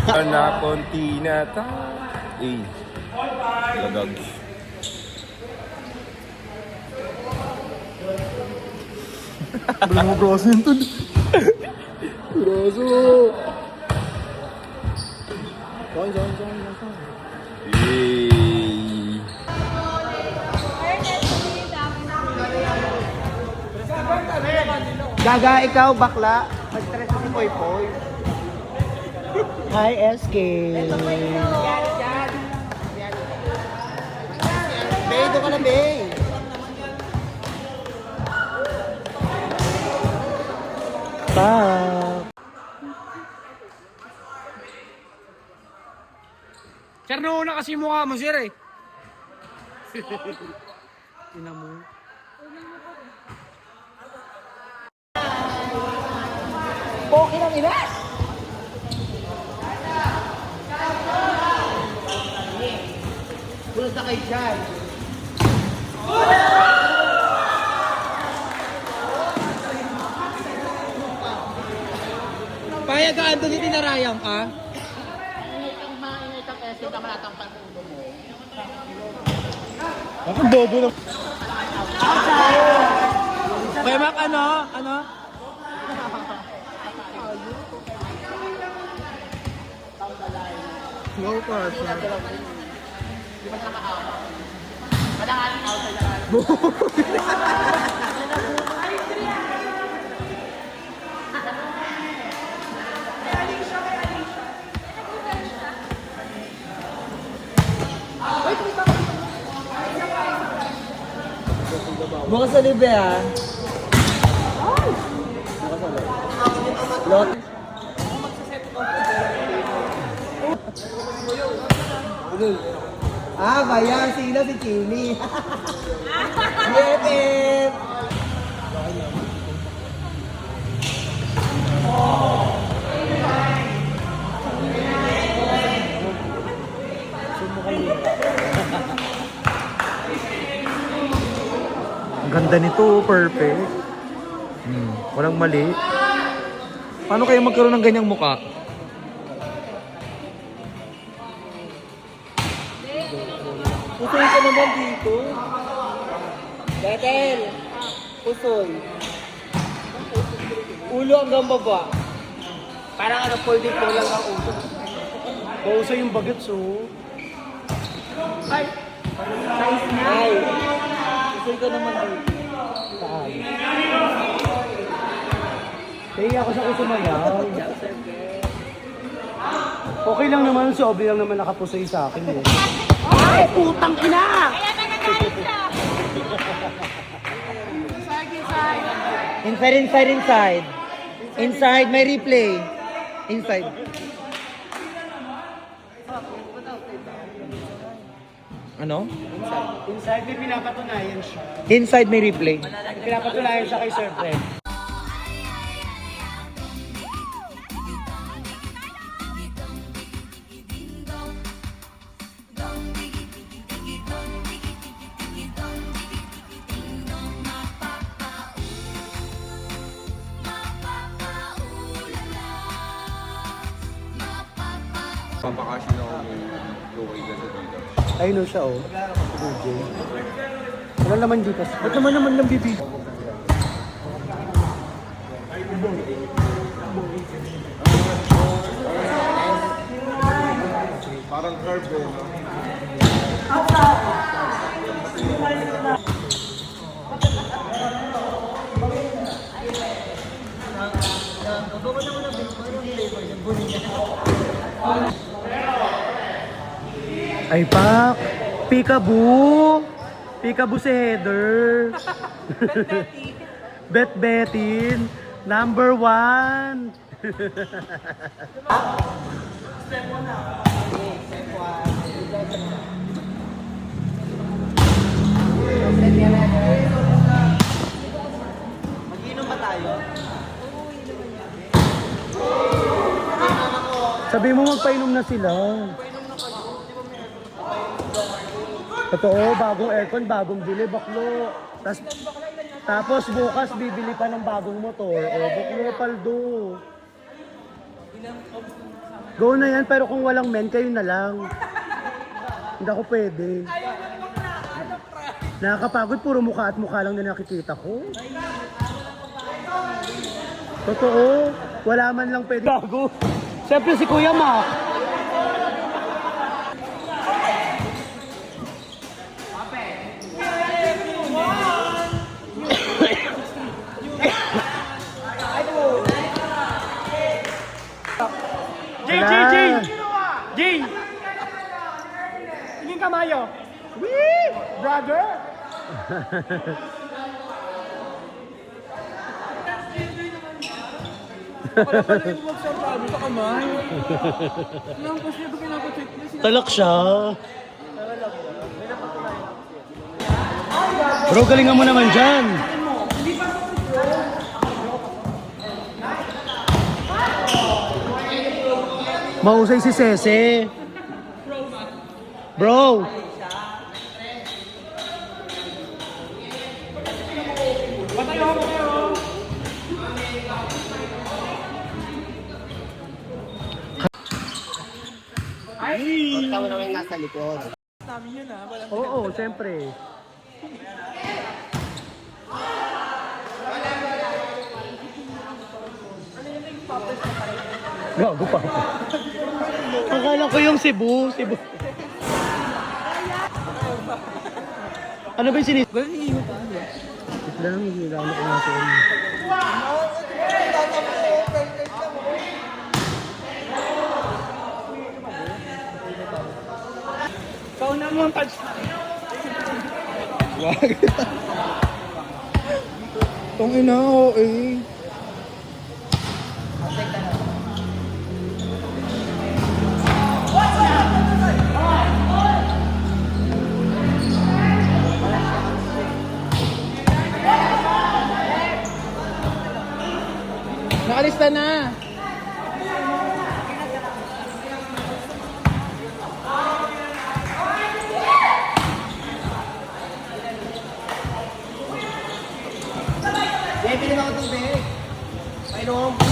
Na konti na ta. Eh. Lagag. Belum mau crossing tuh. Grosso. Jangan. Yay. Gaga, ikaw bakla. Mag-stress si Poy Poy. Hi, SK. Bay, doon ka na, Bay. Bye. Sir, nauna kasi mukha mo, sir eh. Ina mo. Poki ng ilas! Pula sa kay Chan. Payagaan doon yung tinarayang ka? Ako bobo na. Kuya Mac, ano? Slow person. Bukas sa libe ha. Lot. Bayan, sila si Chini. BFF! Ang ganda nito, perfect. Walang mali. Paano kayo magkaroon ng ganyang mukha? Pusoy ka naman dito. Betel! Pusoy. Ulo hanggang baba. Parang ano, folded ko lang ang ulo. Pusoy yung bagets, oh. Ay! Size na. Ay! Pusoy ka naman dito. Saan? Kaya ako sa kusumayaw. Okay lang naman, si Obi lang naman nakapusoy sa akin eh. Ay, putang ina! Kaya nagagalit siya. Inside. Inside, may replay. Inside. Ano? Inside may pinapatunayan siya. Inside, may replay. Pinapatunayan siya kay Sir Fred. Papakasyon ako ng okay ka sa dito. Ayun o siya oh. DJ. Wala naman dito. Ba't naman lang bibig? Parang curve eh, no? Ay pak! Peekaboo! Peekaboo si Heather! Bet-betin! Number 1! Mag-inom ba tayo? Sabi mo magpainom na sila. Totoo, bagong aircon, bagong bili, baklo. Tapos bukas bibili pa ng bagong motor. O, baklo, paldo. Go na yan, pero kung walang men, kayo na lang. Hindi ako pwede. Nakakapagod, puro mukha at mukha lang na nakikita ko. Totoo, wala man lang pwede. Gago. Siyempre si Kuya Mac. Jay! Tingin ka, Mayo. Wee! Brother! Wala pa rin mo magsasabi sa kamay. Lang po siya pinag-check niya. Talak siya. Bro, galingan mo naman dyan. Mausay si Sese. Bro. Tawa naman nasa likod. Oo, siyempre. Gago pa. Akala ko yung Cebu. Ano ba yung sinis? Wait lang, hihirano ko nga sa inyo. Kauna mo ang touch. Wag. Tong ina ko eh. Nakalista na. Bebe, naman ako tubig. Painom.